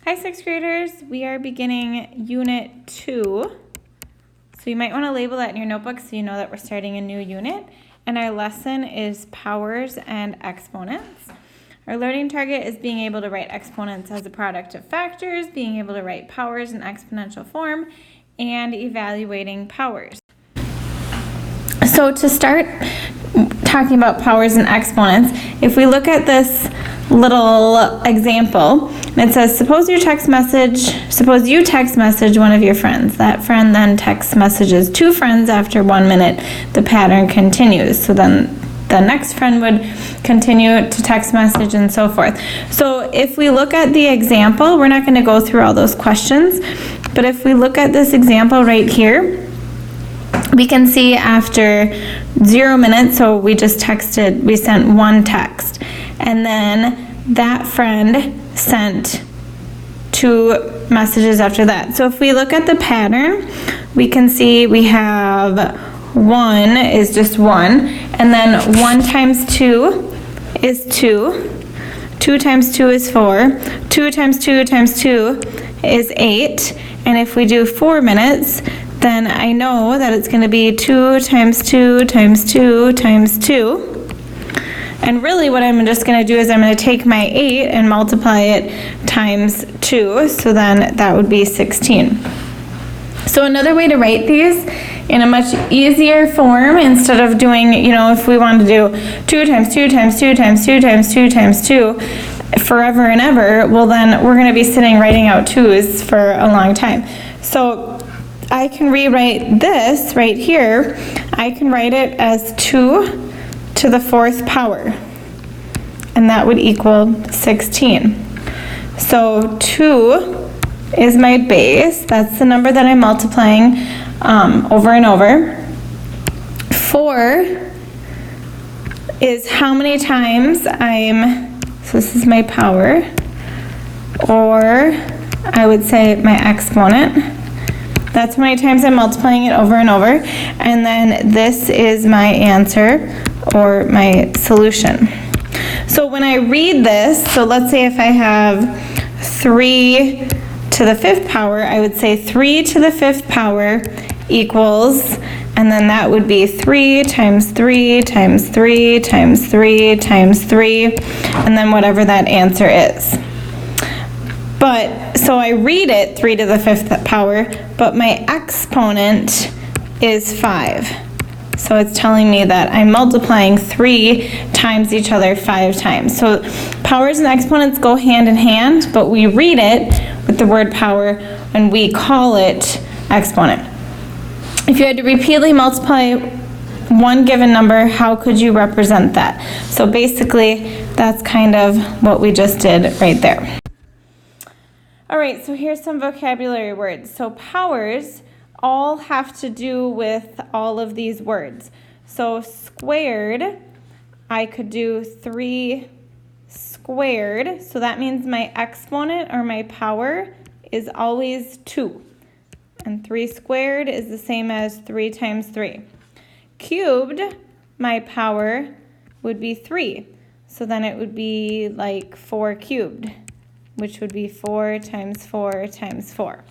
Hi, sixth graders. We are beginning Unit 2. So you might want to label that in your notebook so you know that we're starting a new unit. And our lesson is powers and exponents. Our learning target is being able to write exponents as a product of factors, being able to write powers in exponential form, and evaluating powers. So to start talking about powers and exponents, if we look at this little example, and it says, suppose you text message one of your friends. That friend then text messages two friends after 1 minute. The pattern continues. So then the next friend would continue to text message and so forth. So if we look at the example, we're not going to go through all those questions, but if we look at this example right here, we can see after 0 minutes, so we sent one text, and then that friend sent two messages after that. So if we look at the pattern, we can see we have 1 is just 1, and then 1 times 2 is 2, 2 times 2 is 4, 2 times 2 times 2 is 8, and if we do 4 minutes, then I know that it's going to be 2 times 2 times 2 times 2. And really what I'm just going to do is I'm going to take my 8 and multiply it times 2, so then that would be 16. So another way to write these in a much easier form, instead of doing, if we wanted to do 2 times 2 times 2 times 2 times 2 times 2 forever and ever, well then we're going to be sitting writing out 2's for a long time. So I can rewrite this right here. I can write it as 2 to the 4th power, and that would equal 16. So 2 is my base. That's the number that I'm multiplying over and over. 4 is how many times so this is my power, or I would say my exponent. That's how many times I'm multiplying it over and over. And then this is my answer, or my solution. So when I read this, so let's say if I have 3 to the 5th power, I would say 3 to the 5th power equals, and then that would be 3 times 3 times 3 times 3 times 3, and then whatever that answer is. But, so I read it 3 to the 5th power, but my exponent is 5. So it's telling me that I'm multiplying 3 times each other 5 times. So powers and exponents go hand in hand, but we read it with the word power and we call it exponent. If you had to repeatedly multiply one given number, how could you represent that? So basically, that's kind of what we just did right there. All right, so here's some vocabulary words. So powers all have to do with all of these words. So squared, I could do 3 squared. So that means my exponent, or my power, is always 2. And 3 squared is the same as 3 times 3. Cubed, my power would be 3. So then it would be like 4 cubed, which would be 4 times 4 times 4.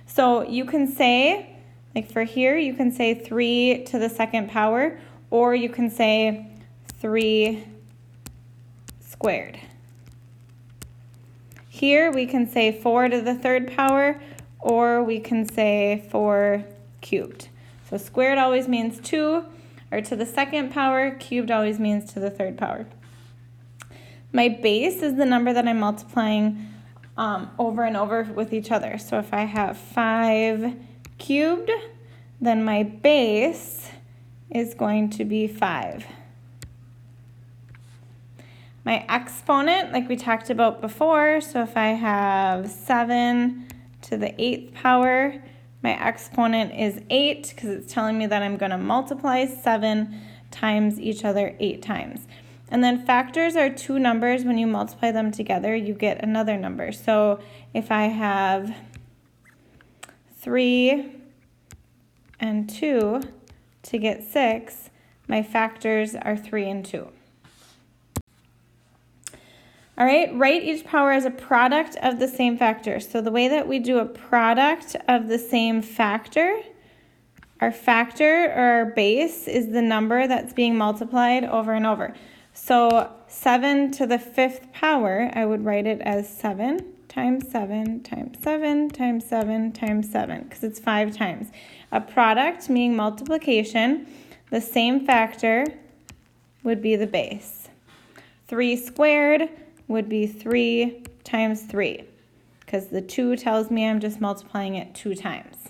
So you can say, like for here, you can say 3 to the 2nd power, or you can say 3 squared. Here we can say 4 to the 3rd power, or we can say 4 cubed. So squared always means 2, or to the 2nd power. Cubed always means to the 3rd power. My base is the number that I'm multiplying over and over with each other. So if I have 5 cubed, then my base is going to be 5. My exponent, like we talked about before, so if I have 7 to the 8th power, my exponent is 8, because it's telling me that I'm going to multiply 7 times each other 8 times. And then factors are 2 numbers. When you multiply them together, you get another number. So if I have 3 and 2 to get 6, my factors are 3 and 2. All right, write each power as a product of the same factor. So the way that we do a product of the same factor, our factor or our base is the number that's being multiplied over and over. So 7 to the 5th power, I would write it as 7 times 7 times 7 times 7 times 7, because it's 5 times. A product, meaning multiplication, the same factor would be the base. 3 squared would be 3 times 3, because the 2 tells me I'm just multiplying it 2 times.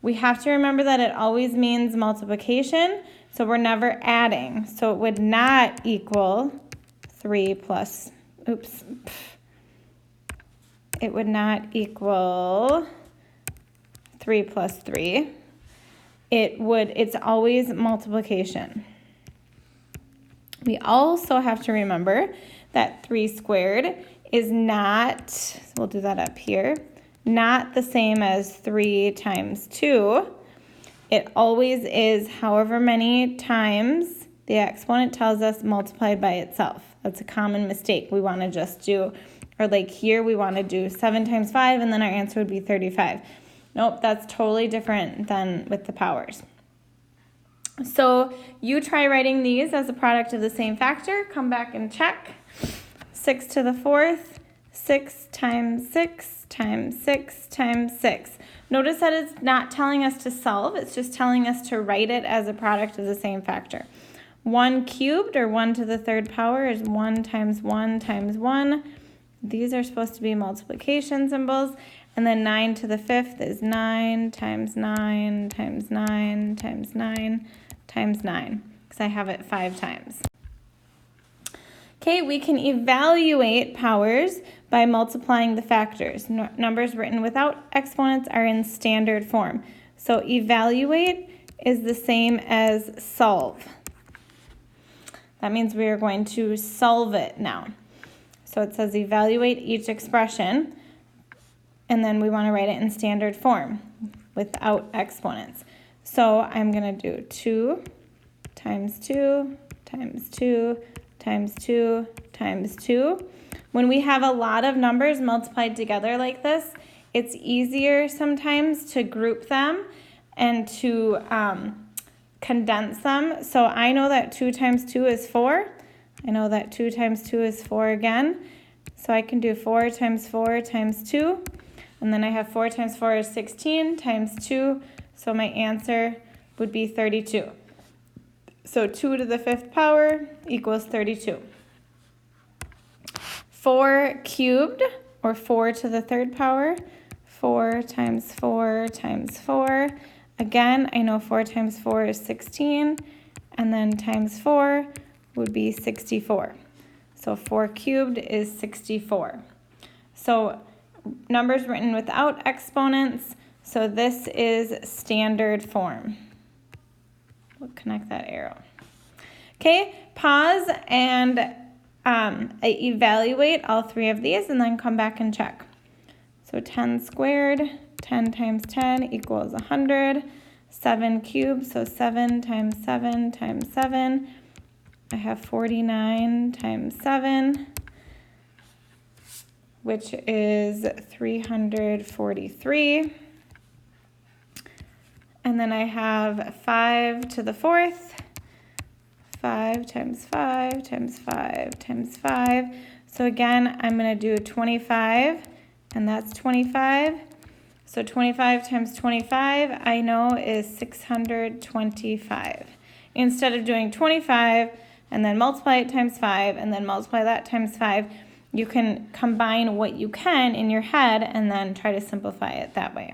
We have to remember that it always means multiplication, so we're never adding. So it would not equal 3 plus, it would not equal 3 plus 3. It's always multiplication. We also have to remember that 3 squared is not, so we'll do that up here, not the same as 3 times 2. It always is however many times the exponent tells us multiplied by itself. That's a common mistake. We want to just do, or like here we want to do 7 times 5 and then our answer would be 35. Nope, that's totally different than with the powers. So you try writing these as a product of the same factor. Come back and check. 6 to the 4th, 6 times 6 times 6 times 6. Notice that it's not telling us to solve. It's just telling us to write it as a product of the same factor. 1 cubed, or 1 to the 3rd power, is 1 times 1 times 1. These are supposed to be multiplication symbols. And then 9 to the 5th is 9 times 9 times 9 times 9 times 9, because I have it 5 times. Okay, we can evaluate powers by multiplying the factors. Numbers written without exponents are in standard form. So evaluate is the same as solve. That means we are going to solve it now. So it says evaluate each expression, and then we want to write it in standard form without exponents. So I'm going to do 2 times 2 times 2 times 2 times 2. When we have a lot of numbers multiplied together like this, it's easier sometimes to group them and to condense them. So I know that 2 times 2 is 4. I know that 2 times 2 is 4 again. So I can do 4 times 4 times 2. And then I have 4 times 4 is 16 times 2. So my answer would be 32. So 2 to the 5th power equals 32. 4 cubed, or 4 to the 3rd power, 4 times 4 times 4. Again, I know 4 times 4 is 16, and then times 4 would be 64. So 4 cubed is 64. So numbers written without exponents, so this is standard form. We'll connect that arrow. Okay, pause and evaluate all 3 of these and then come back and check. So 10 squared, 10 times 10 equals 100. 7 cubed, so 7 times 7 times 7. I have 49 times 7, which is 343. And then I have 5 to the 4th, 5 times 5 times 5 times 5. So again, I'm going to do 25, and that's 25. So 25 times 25, I know, is 625. Instead of doing 25 and then multiply it times 5 and then multiply that times 5, you can combine what you can in your head and then try to simplify it that way.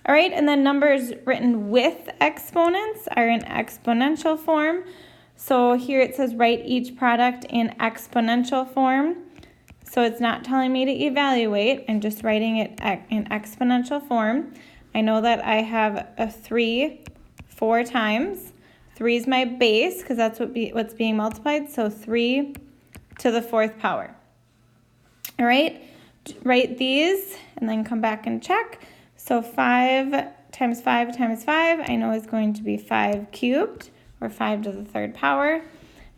All right, and then numbers written with exponents are in exponential form. So here it says write each product in exponential form. So it's not telling me to evaluate, I'm just writing it in exponential form. I know that I have a 3 4 times. 3 is my base because that's what's being multiplied, so 3 to the 4th power. All right, write these and then come back and check. So 5 times 5 times 5, I know is going to be 5 cubed, or 5 to the 3rd power.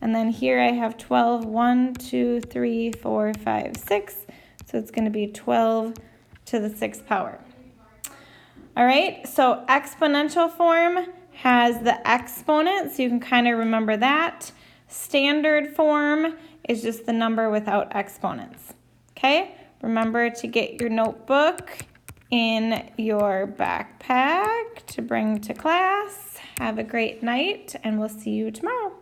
And then here I have 12, 1, 2, 3, 4, 5, 6. So it's going to be 12 to the 6th power. All right, so exponential form has the exponent, so you can kind of remember that. Standard form is just the number without exponents. Okay, remember to get your notebook in your backpack to bring to class. Have a great night, and we'll see you tomorrow.